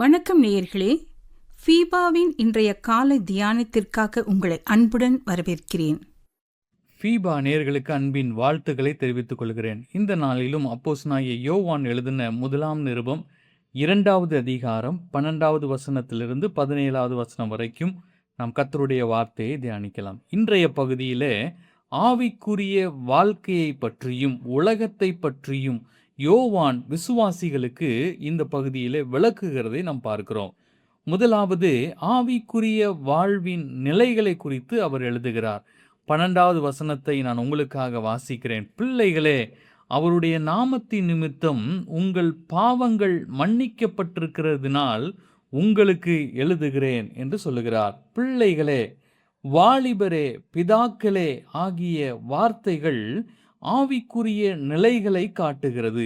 வணக்கம் நேயர்களே, ஃபீபாவின் இன்றைய காலை தியானத்திற்காக உங்களை அன்புடன் வரவேற்கிறேன். ஃபீபா நேயர்களுக்கு அன்பின் வாழ்த்துக்களை தெரிவித்துக் கொள்கிறேன். இந்த நாளிலும் அப்போஸ்தலனாகிய யோவான் எழுதின முதலாம் நிருபம் 2வது அதிகாரம் 12வது வசனத்திலிருந்து 17வது வசனம் வரைக்கும் நாம் கர்த்தருடைய வார்த்தையை தியானிக்கலாம். இன்றைய பகுதியிலே ஆவிக்குரிய வாழ்க்கையை பற்றியும் உலகத்தை பற்றியும் யோவான் விசுவாசிகளுக்கு இந்த பகுதியிலே விளக்குகிறதை நாம் பார்க்கிறோம். முதலாவது ஆவிக்குரிய வாழ்வின் நிலைகளை குறித்து அவர் எழுதுகிறார். 12வது வசனத்தை நான் உங்களுக்காக வாசிக்கிறேன். பிள்ளைகளே, அவருடைய நாமத்தின் நிமித்தம் உங்கள் பாவங்கள் மன்னிக்கப்பட்டிருக்கிறதினால் உங்களுக்கு எழுதுகிறேன் என்று சொல்லுகிறார். பிள்ளைகளே, வாலிபரே, பிதாக்களே ஆகிய வார்த்தைகள் ஆவிக்குரிய நிலைகளை காட்டுகிறது.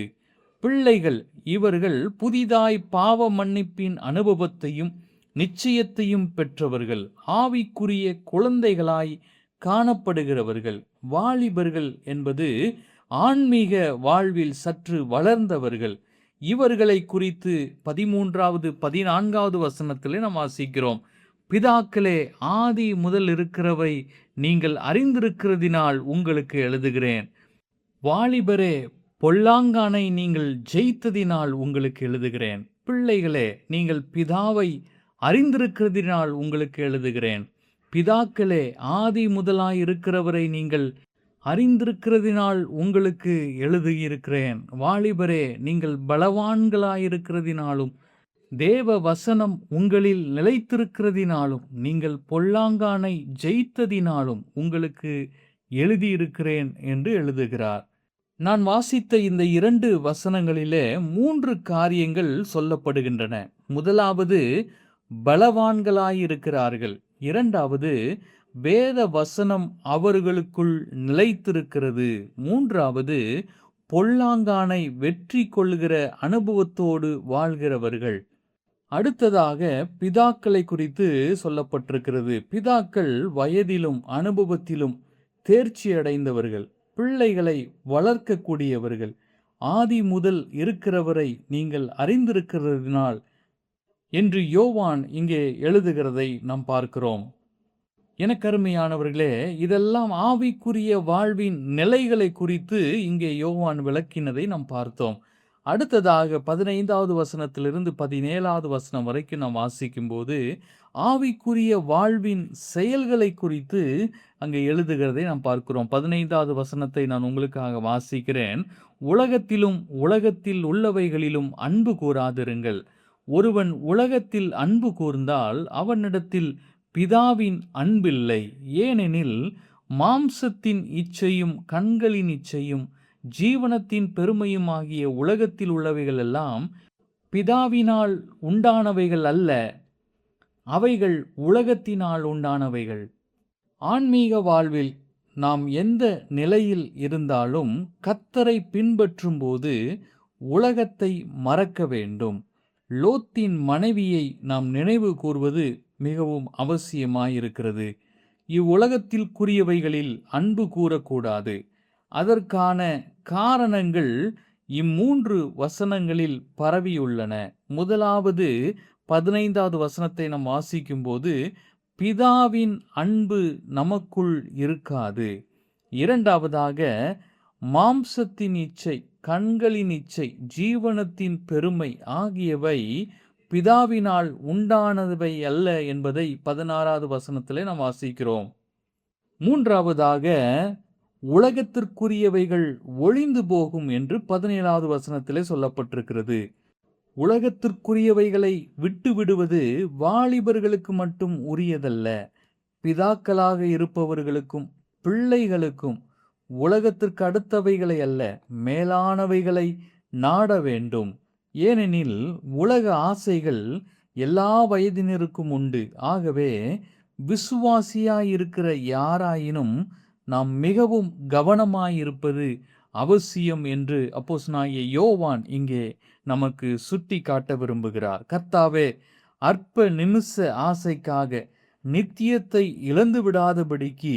பிள்ளைகள் இவர்கள் புதிதாய் பாவ மன்னிப்பின் அனுபவத்தையும் நிச்சயத்தையும் பெற்றவர்கள், ஆவிக்குரிய குழந்தைகளாய் காணப்படுகிறவர்கள். வாலிபர்கள் என்பது ஆன்மீக வாழ்வில் சற்று வளர்ந்தவர்கள். இவர்களை குறித்து 13வது 14வது வசனத்திலே நாம் வாசிக்கிறோம். பிதாக்களே, ஆதி முதல் இருக்கிறவை நீங்கள் அறிந்திருக்கிறதினால் உங்களுக்கு எழுதுகிறேன். வாலிபரே, பொல்லாங்கானை நீங்கள் ஜெயித்ததினால் உங்களுக்கு எழுதுகிறேன். பிள்ளைகளே, நீங்கள் பிதாவை அறிந்திருக்கிறதினால் உங்களுக்கு எழுதுகிறேன். பிதாக்களே, ஆதி முதலாய் இருக்கிறவரை நீங்கள் அறிந்திருக்கிறதினால் உங்களுக்கு எழுதியிருக்கிறேன். வாலிபரே, நீங்கள் பலவான்களாயிருக்கிறதினாலும் தேவ வசனம் உங்களில் நிலைத்திருக்கிறதினாலும் நீங்கள் பொல்லாங்கானை ஜெயித்ததினாலும் உங்களுக்கு எழுதியிருக்கிறேன் என்று எழுதுகிறார். நான் வாசித்த இந்த 2 வசனங்களிலே 3 காரியங்கள் சொல்லப்படுகின்றன. முதலாவது, பலவான்களாயிருக்கிறார்கள். 2வது, வேத வசனம் அவர்களுக்குள் நிலைத்திருக்கிறது. 3வது, பொல்லாங்கானை வெற்றி கொள்கிற அனுபவத்தோடு வாழ்கிறவர்கள். அடுத்ததாக பிதாக்களை குறித்து சொல்லப்பட்டிருக்கிறது. பிதாக்கள் வயதிலும் அனுபவத்திலும் தேர்ச்சி அடைந்தவர்கள், பிள்ளைகளை வளர்க்கக்கூடியவர்கள். ஆதி முதல் இருக்கிறவரை நீங்கள் அறிந்திருக்கிறதினால் என்று யோவான் இங்கே எழுதுகிறதை நாம் பார்க்கிறோம். எனக்கு அருமையானவர்களே, இதெல்லாம் ஆவிக்குரிய வாழ்வின் நிலைகளை குறித்து இங்கே யோவான் விளக்கினதை நாம் பார்த்தோம். அடுத்ததாக 15வது வசனத்திலிருந்து 17வது வசனம் வரைக்கும் நாம் வாசிக்கும்போது ஆவிக்குரிய வாழ்வின் செயல்களை குறித்து அங்கே எழுதுகிறதை நாம் பார்க்கிறோம். 15வது வசனத்தை நான் உங்களுக்காக வாசிக்கிறேன். உலகத்திலும் உலகத்தில் உள்ளவைகளிலும் அன்பு கூறாதிருங்கள். ஒருவன் உலகத்தில் அன்பு கூர்ந்தால் அவனிடத்தில் பிதாவின் அன்பில்லை. ஏனெனில் மாம்சத்தின் இச்சையும் கண்களின் இச்சையும் ஜீவனத்தின் பெருமையும் ஆகிய உலகத்தில் உள்ளவைகள் எல்லாம் பிதாவினால் உண்டானவைகள் அல்ல, அவைகள் உலகத்தினால் உண்டானவைகள். ஆன்மீக வாழ்வில் நாம் எந்த நிலையில் இருந்தாலும் கர்த்தரை பின்பற்றும் போது உலகத்தை மறக்க வேண்டும். லோத்தின் மனைவியை நாம் நினைவு கூர்வது மிகவும் அவசியமாயிருக்கிறது. இவ்வுலகத்திற்குரியவைகளில் அன்பு கூறக்கூடாது. அதற்கான காரணங்கள் 3 வசனங்களில் பரவியுள்ளன. முதலாவது, 15வது வசனத்தை நாம் வாசிக்கும்போது பிதாவின் அன்பு நமக்குள் இருக்காது. 2வதாக, மாம்சத்தின் இச்சை, கண்களின் இச்சை, ஜீவனத்தின் பெருமை ஆகியவை பிதாவினால் உண்டானவை அல்ல என்பதை 16வது வசனத்திலே நாம் வாசிக்கிறோம். 3வதாக, உலகத்திற்குரியவைகள் ஒழிந்து போகும் என்று 17வது வசனத்திலே சொல்லப்பட்டிருக்கிறது. உலகத்திற்குரியவைகளை விட்டு விடுவது வாலிபர்களுக்கு மட்டும் உரியதல்ல, பிதாக்களாக இருப்பவர்களுக்கும் பிள்ளைகளுக்கும் உலகத்திற்கு அடுத்தவைகளை அல்ல, மேலானவைகளை நாட வேண்டும். ஏனெனில் உலக ஆசைகள் எல்லா வயதினருக்கும் உண்டு. ஆகவே விசுவாசியாயிருக்கிற யாராயினும் நாம் மிகவும் கவனமாயிருப்பது அவசியம் என்று அப்போஸ்தலனாகிய யோவான் இங்கே நமக்கு சுட்டி காட்ட விரும்புகிறார். கர்த்தாவே, அற்ப நிமிஷ ஆசைக்காக நித்தியத்தை இழந்து விடாதபடிக்கு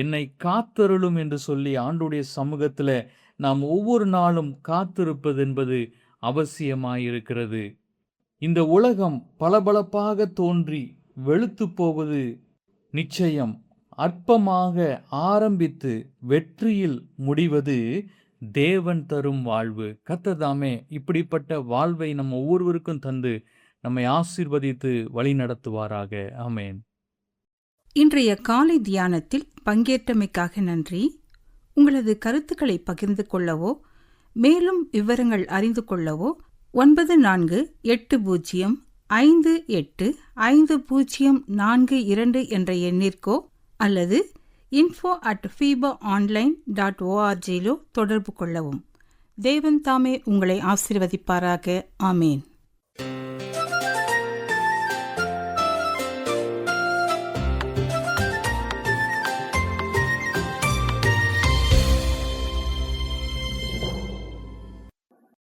என்னை காத்தருளும் என்று சொல்லி ஆண்டவருடைய சமூகத்தில் நாம் ஒவ்வொரு நாளும் காத்திருப்பது என்பது அவசியமாயிருக்கிறது. இந்த உலகம் பளபளப்பாக தோன்றி வெளுத்து போவது நிச்சயம். அற்பமாக ஆரம்பித்து வெற்றியில் முடிவது தேவன் தரும் வாழ்வு. கர்த்தர் தாமே இப்படிப்பட்ட வாழ்வை நம்ம ஒவ்வொருவருக்கும் தந்து நம்மை ஆசீர்வதித்து வழி நடத்துவாராக. ஆமென். இன்றைய காலை தியானத்தில் பங்கேற்றமைக்காக நன்றி. உங்களது கருத்துக்களை பகிர்ந்து கொள்ளவோ மேலும் விவரங்கள் அறிந்து கொள்ளவோ 9458505042 என்ற எண்ணிற்கோ அல்லது info@fibaonline.org தொடர்பு கொள்ளவும். தேவன் தாமே உங்களை ஆசீர்வதிப்பாராக. ஆமேன்.